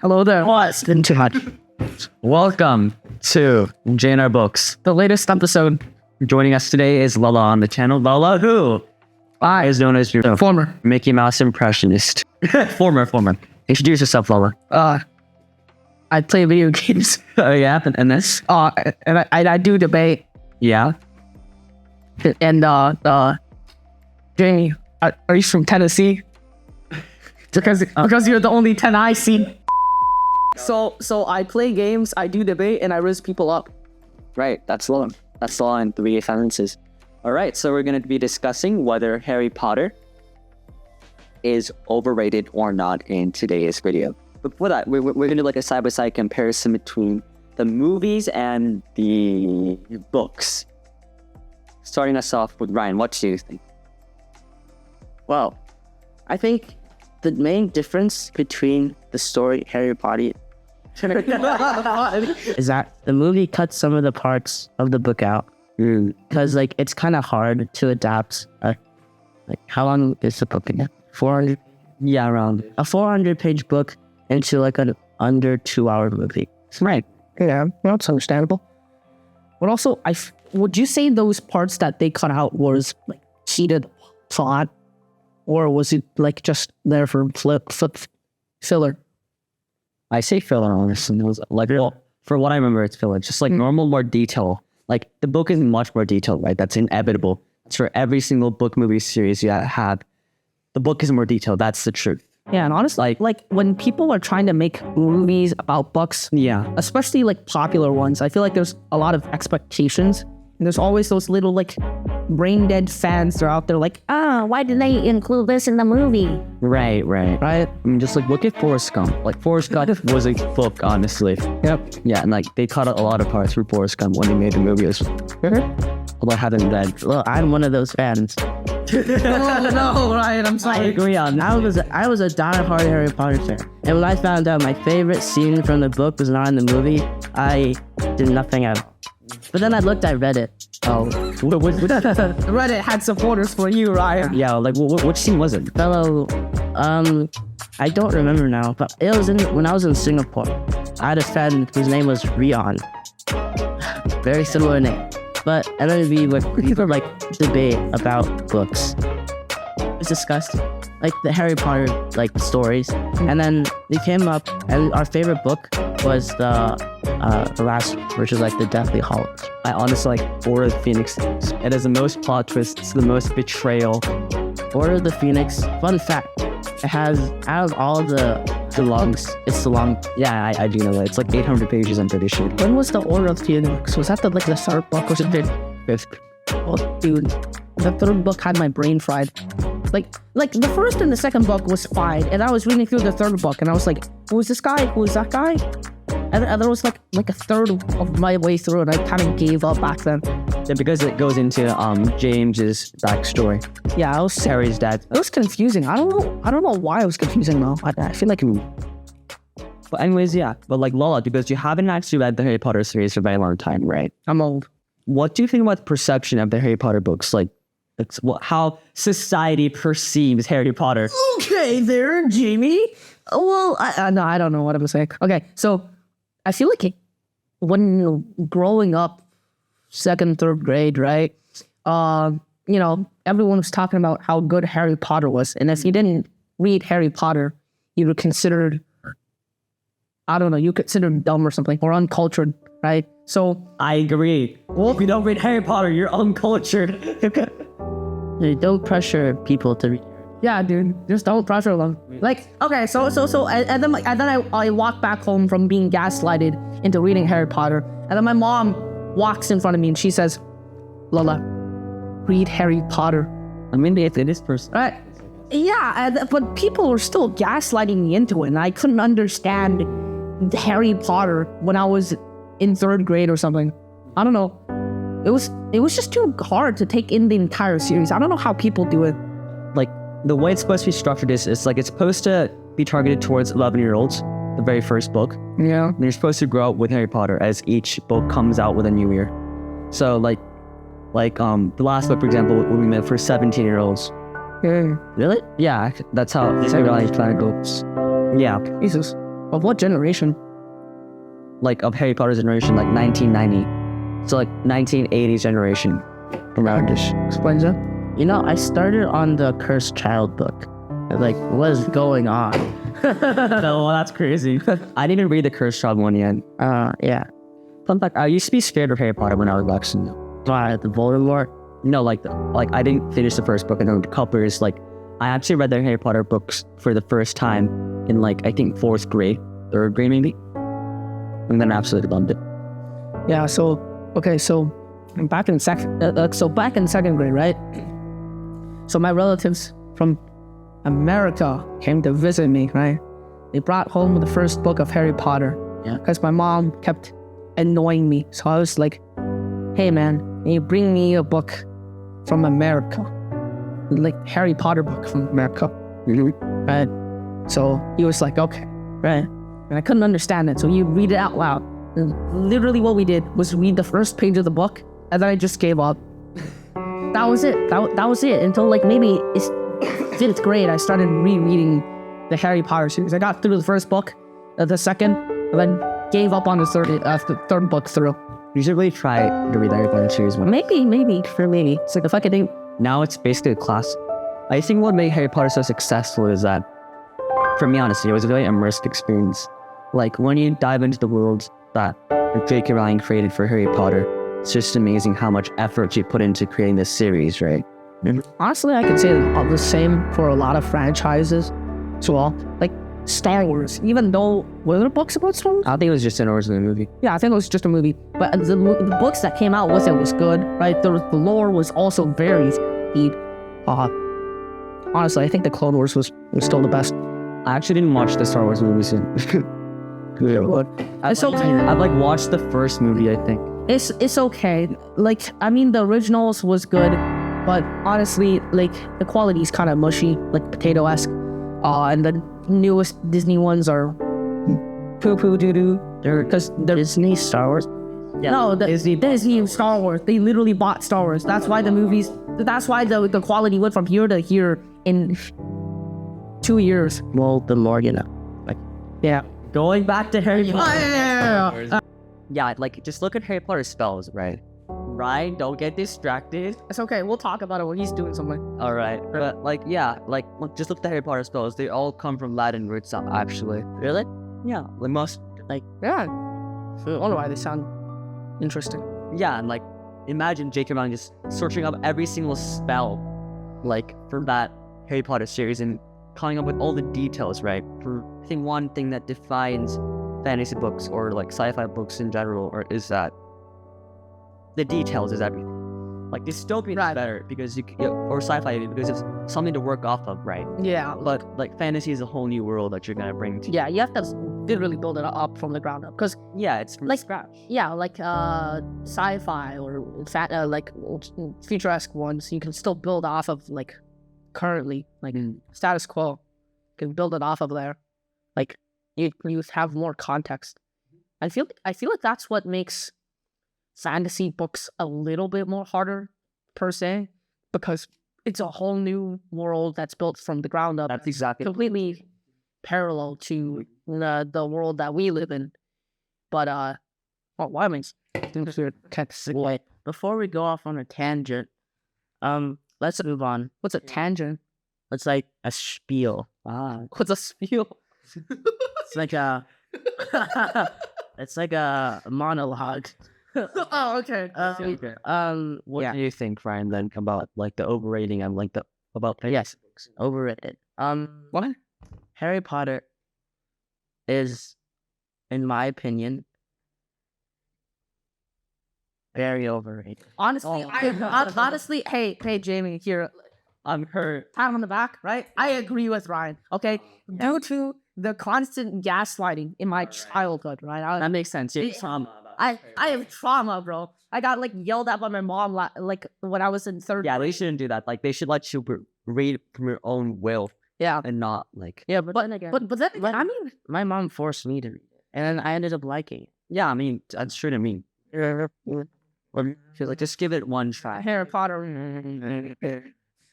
Hello there. Oh, it's been too much. Welcome to J&R Books. The latest episode. Joining us today is Lele on the channel. Lele, who is known as your Former. Mickey Mouse impressionist. former. Introduce yourself, Lele. I play video games. Oh yeah, and this? And I do debate. Yeah. And Jamie, are you from Tennessee? Because you're the only 10 I see. So I play games, I do debate, and I raise people up. Right, that's Lele. That's Lele in 3 sentences. All right, so we're going to be discussing whether Harry Potter is overrated or not in today's video. But before that, we're going to do like a side-by-side comparison between the movies and the books. Starting us off with Ryan, what do you think? Well, I think the main difference between the story Harry Potter is that the movie cuts some of the parts of the book out because like it's kind of hard to adapt. Like how long is the book again? 400. Yeah, around A 400-page book into like an under 2-hour movie. Right. Yeah, well, it's understandable. But also, would you say those parts that they cut out was like cheated plot? Or was it like just there for filler? I say filler, honestly. It was like, well, for what I remember, it's filler. Just like normal, more detail. Like the book is much more detailed, right? That's inevitable. It's for every single book, movie series you have. The book is more detailed. That's the truth. Yeah, and honestly, like when people are trying to make movies about books, Yeah. especially like popular ones, I feel like there's a lot of expectations. And there's always those little like brain dead fans that are out there like, why did they include this in the movie? Right. Right? I mean, just like look at Forrest Gump. Like Forrest Gump was a book, honestly. Yep. Yeah, and like they cut out a lot of parts for Forrest Gump when they made the movie. Although I haven't read. Well, I'm one of those fans. No, right, I'm I sorry. agree on. I was a diehard Harry Potter fan, and when I found out my favorite scene from the book was not in the movie, I did nothing at all. But then I looked at Reddit. Oh, Reddit had supporters for you, Ryan. yeah, like which scene was it? Fellow, I don't remember now, but it was when I was in Singapore. I had a friend whose name was Rion. Very similar name. And then we would like debate about books. It was discussed like the Harry Potter like stories, and then we came up, and our favorite book was the last, which is like the Deathly Hallows. I honestly like Order of the Phoenix. It has the most plot twists, the most betrayal. Order of the Phoenix. Fun fact: it has out of all the books, it's the long. Yeah, I do know that. It's like 800 pages, I'm pretty sure. When was the Order of Phoenix? Was that the third book or was it the fifth? Oh, dude, the third book had my brain fried. Like the first and the second book was fine, and I was reading through the third book, and I was like, who is this guy? Who is that guy? And there was like a third of my way through, and I kind of gave up back then. Yeah, because it goes into James's backstory. Yeah, I was Harry's dad. It was confusing. I don't know why it was confusing though. I feel like. But anyways, yeah. But like Lele, because you haven't actually read the Harry Potter series for a very long time, right? I'm old. What do you think about the perception of the Harry Potter books? Like, how society perceives Harry Potter? Okay, there, Jamie. Well, no, I don't know what I'm saying. Okay, so I feel like when growing up, 2nd, 3rd grade, right? Everyone was talking about how good Harry Potter was, and if you didn't read Harry Potter, you were considered, I don't know, you considered dumb or something, or uncultured, right? So I agree. Well, if you don't read Harry Potter, you're uncultured. Don't pressure people to read. yeah, dude, just don't pressure them. Like, okay, so, and then I walk back home from being gaslighted into reading Harry Potter, and then my mom walks in front of me and she says, Lele, read Harry Potter. I mean, it is personal. Right? Yeah, but people were still gaslighting me into it, and I couldn't understand Harry Potter when I was in 3rd grade or something. I don't know. It was just too hard to take in the entire series. I don't know how people do it. Like, the way it's supposed to be structured is like it's supposed to be targeted towards 11-year-olds, the very first book. Yeah. And you're supposed to grow up with Harry Potter as each book comes out with a new year. So like the last book, for example, would be meant for 17-year-olds. Yeah. Really? Yeah, that's how everybody's trying to go. Yeah. Jesus. Of what generation? Like of Harry Potter's generation, like 1990. So like 1980s generation. Around-ish. Explains that. You know, I started on the Cursed Child book. Like, what is going on? No, that's crazy. I didn't read the Cursed Child one yet. Yeah. Fun fact, I used to be scared of Harry Potter when I was watching them. Why, the Voldemort? No, like I didn't finish the first book, and then a couple years, like I actually read the Harry Potter books for the first time in like I think 4th grade, 3rd grade maybe, and then I absolutely loved it. Yeah. So back in second grade, right? So my relatives from America came to visit me, right? They brought home the first book of Harry Potter. Yeah. Because my mom kept annoying me, so I was like, "Hey man, can you bring me a book from America, like Harry Potter book from America?" Right? So he was like, "Okay," right? And I couldn't understand it, so you read it out loud. And literally, what we did was read the first page of the book, and then I just gave up. That was it. That was it until like maybe it's 5th grade. I started rereading the Harry Potter series. I got through the first book, the second, and then gave up on the third book through. You should really try to read the Harry Potter series one. Maybe. It's like if I could do. Now it's basically a class. I think what made Harry Potter so successful is that, for me honestly, it was a very immersive experience. Like when you dive into the world that J.K. Rowling created for Harry Potter, it's just amazing how much effort she put into creating this series, right? Honestly, I could say the same for a lot of franchises as well. Like Star Wars, even though, were there books about Star Wars? I think it was just an original movie. Yeah, I think it was just a movie. But the books that came out with it was good, right? The lore was also very deep. Honestly, I think the Clone Wars was still the best. I actually didn't watch the Star Wars movies yet. It's okay. I've like watched the first movie, I think. It's okay. Like, I mean, the originals was good, but honestly, like, the quality is kind of mushy, like potato-esque. And the newest Disney ones are poo-poo doo-doo. Because they're Disney Star Wars? Yeah. No, Disney Star Wars. They literally bought Star Wars. That's why the quality went from here to here in 2 years. Well, the more you know. Yeah. Going back to Harry Potter. Yeah. Yeah, like just look at Harry Potter spells, right? Ryan, don't get distracted. It's okay. We'll talk about it when he's doing something. All right, but like, yeah, like just look at the Harry Potter spells. They all come from Latin roots, actually. Really? Yeah, like most. Yeah. So I wonder why they sound interesting. Yeah, and like, imagine J.K. Rowling just searching up every single spell, like for that Harry Potter series and coming up with all the details, right? For I think one thing that defines fantasy books or like sci-fi books in general, is that the details is everything. Like dystopian is better because or sci-fi because it's something to work off of, right? Yeah. But like fantasy is a whole new world that you're gonna bring to. Yeah, you have to literally build it up from the ground up because yeah, it's from like scratch. Yeah, like sci-fi or like futuresque ones, you can still build off of like currently like status quo. You can build it off of there. Like you have more context. I feel like that's what makes fantasy books a little bit more harder per se, because it's a whole new world that's built from the ground up. That's exactly completely parallel to the world that we live in. But why am I? Before we go off on a tangent, let's move on. What's a tangent? It's like a spiel. What's a spiel? It's like a it's like a monologue. Oh, okay. What do you think, Ryan, then about like the overrating and like about yes, overrated. What? Harry Potter is, in my opinion, very overrated. Honestly, honestly, hey, Jamie, here, I'm hurt. pat on the back, right? I agree with Ryan. Okay, due to the constant gaslighting in my childhood, right? That makes sense. I have trauma, bro. I got like yelled at by my mom like when I was in third. Yeah, they shouldn't do that. Like they should let you read from your own will. Yeah, and not like. Yeah, but then again, I mean, my mom forced me to read it, and then I ended up liking it. Yeah, I mean that's true to me. Like just give it one try. Harry Potter,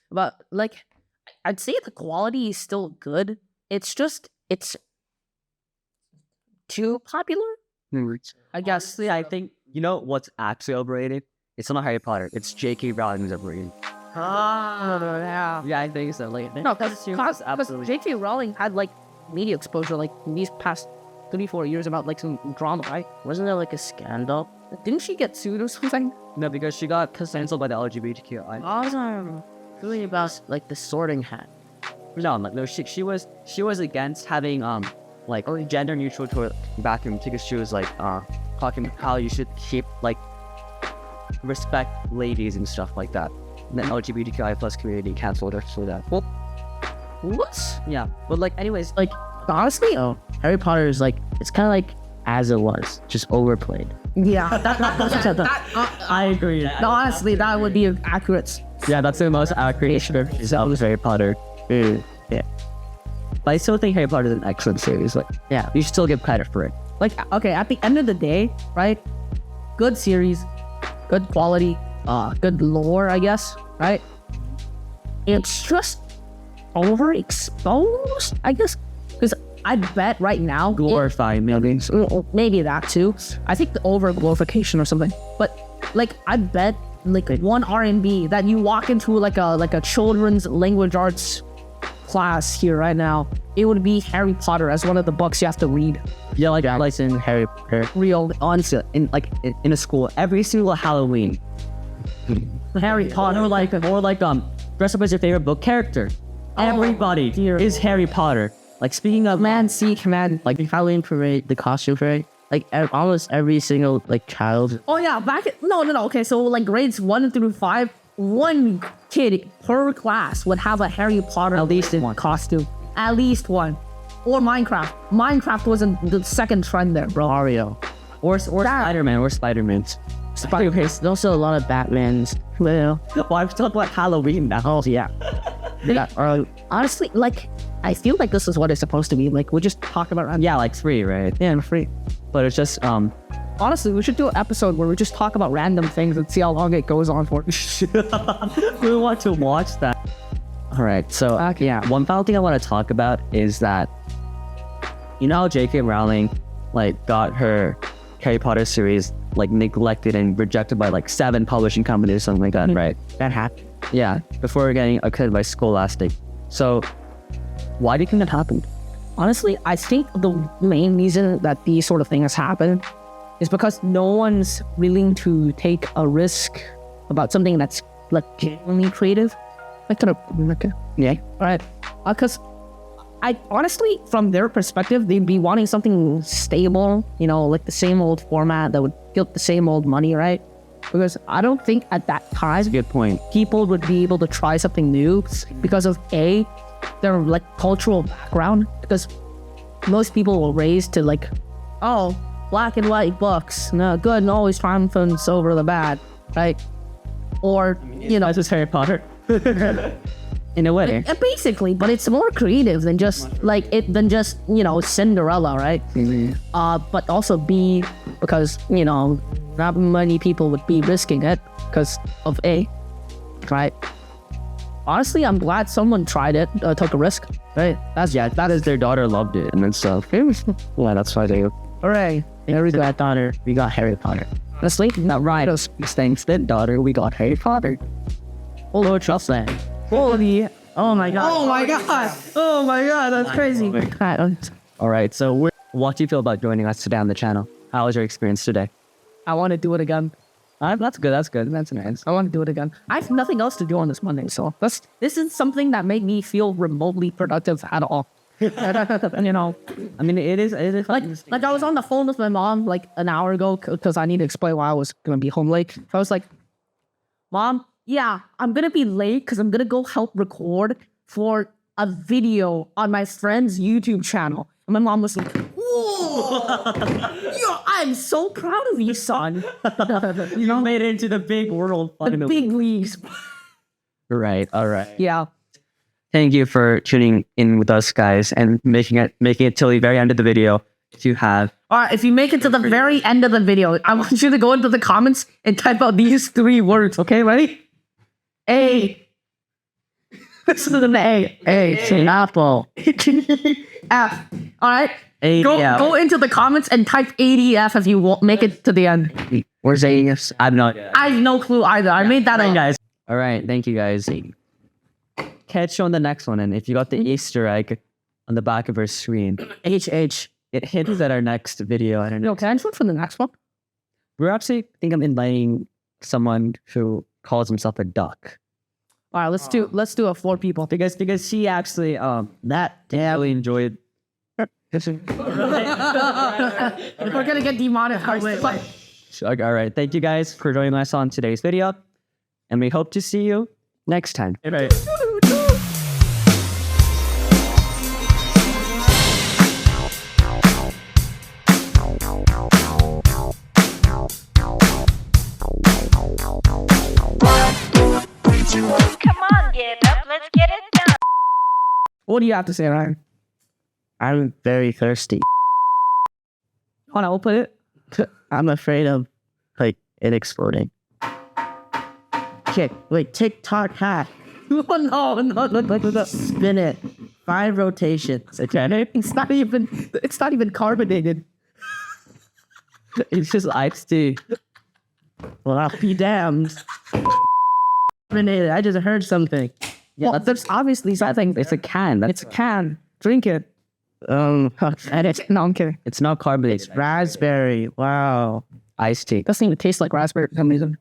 but like I'd say the quality is still good. It's just it's too popular. I guess. Yeah, I think you know what's actually overrated. It's not Harry Potter. It's J.K. Rowling who's overrated. Oh yeah. Yeah, I think so. Like, No, because J.K. Rowling had like media exposure like these past 3-4 years about like some drama, right? wasn't there like a scandal? Didn't she get sued or something? No, because she got cancelled by the LGBTQI. Awesome. Really about like the Sorting Hat. No, she was against having like gender neutral toilet bathroom because she was like talking about how you should keep like respect ladies and stuff like that. And the LGBTQI plus community canceled her for that. Well, What? yeah, but like anyways, Like, honestly, Harry Potter is like, it's kind of like as it was, just overplayed. Yeah. I agree. No, honestly, that would be accurate. Yeah, that's the most accurate example of Harry Potter. Yeah. But I still think Harry Potter is an excellent series. Like, Yeah. you should still give credit for it. Like, okay, at the end of the day, right? Good series, good quality, good lore, I guess, right? It's just overexposed, I guess, because I bet right now Glorify millions. maybe that too. I think the over glorification or something. But like, I bet like one R&B that you walk into like a children's language arts class here right now, it would be Harry Potter as one of the books you have to read. Yeah, like Jackson, Harry Potter. real honestly in a school every single Halloween. Harry Potter, Or like dress up as your favorite book character. Everybody dear. is Harry Potter. Like speaking of Like the Halloween parade, the costume parade, like almost every single like child. Oh yeah, no. Okay, so like grades 1 through 5, one kid per class would have a Harry Potter At least one. costume. At least one. Or Minecraft. Minecraft wasn't the second trend there, bro. Mario. or Spider-Man. There's also a lot of Batmans. Well, Well, I'm talking about Halloween now. oh yeah. Honestly, like, I feel like this is what it's supposed to be. Like, we just talk about random. Yeah, like 3, right? Yeah, and free. But it's just Honestly, we should do an episode where we just talk about random things and see how long it goes on for. we want to watch that. All right, so Okay. yeah, one final thing I want to talk about is that you know how J.K. Rowling like got her Harry Potter series like neglected and rejected by like 7 publishing companies or something like that, right? That happened. Yeah, before getting accredited by Scholastic. So why do you think that happened? Honestly, I think the main reason that these sort of things happen is because no one's willing to take a risk about something that's like genuinely creative. Yeah. Right? Because I honestly, from their perspective, they'd be wanting something stable, you know, like the same old format that would get the same old money, right? Because I don't think at that time Good point. people would be able to try something new because of their like cultural background. Because most people were raised to like, oh, black and white books, no good and always triumphants over the bad, right? Or you know, This is Harry Potter. In a way. basically, but it's more creative than just you know, Cinderella, right? But also B, because you know, not many people would be risking it because of A, right? Honestly, I'm glad someone tried it, took a risk, right? That is their daughter loved it and then stuff. Yeah, that's why they. Hooray! Very glad daughter. We got Harry Potter. Honestly, Not right. Thanks, that daughter. We got Harry Potter. Hello, Trustland. holy! Oh my god. Oh my god! Oh my god! That's crazy. All right. So, what do you feel about joining us today on the channel? How was your experience today? I want to do it again. That's good. That's nice. I want to do it again. I have nothing else to do on this Monday, so this is something that made me feel remotely productive at all. You know, I mean, it is like I was on the phone with my mom like an hour ago because I need to explain why I was gonna be home late. So I was like, Mom, yeah, I'm gonna be late because I'm gonna go help record for a video on my friend's YouTube channel. And my mom was like, whoa, I'm so proud of you, son. You know, made it into the big world. the big leagues. Right. All right. Yeah. Thank you for tuning in with us, guys, and making it till the very end of the video. If you have, All right, if you make it to the very end of the video, I want you to go into the comments and type out these 3 words, okay? Ready? A. This is an A. Hey, it's an apple. ADF. All right. ADF. Go into the comments and type ADF if you won't make it to the end. Where's ADF? I'm not. I have no clue either. I made that up. Guys. All right, thank you guys. Catch you on the next one, and if you got the Easter egg on the back of our screen, HH. it hints at our next video. I don't know. Yo, can I just wait for the next one? We're actually think I'm inviting someone who calls himself a duck. All right, let's do a 4 people. Because she actually really enjoyed. We're gonna get demonetized. All right, thank you guys for joining us on today's video, and we hope to see you next time. Right. Come on, get up, let's get it done. What do you have to say, Ryan? I'm very thirsty. Hold on, we'll put it. I'm afraid of like it exploding. Okay, wait, TikTok hack. No. Spin it. 5 rotations. Okay. It's not even carbonated. It's just iced tea. Well, I'll be damned. I just heard something. Yeah, well, there's obviously something. It's a can. It's a can. Drink it. And No, I'm kidding. It's not carbonated. raspberry. Wow. Iced tea. Doesn't even taste like raspberry for some reason.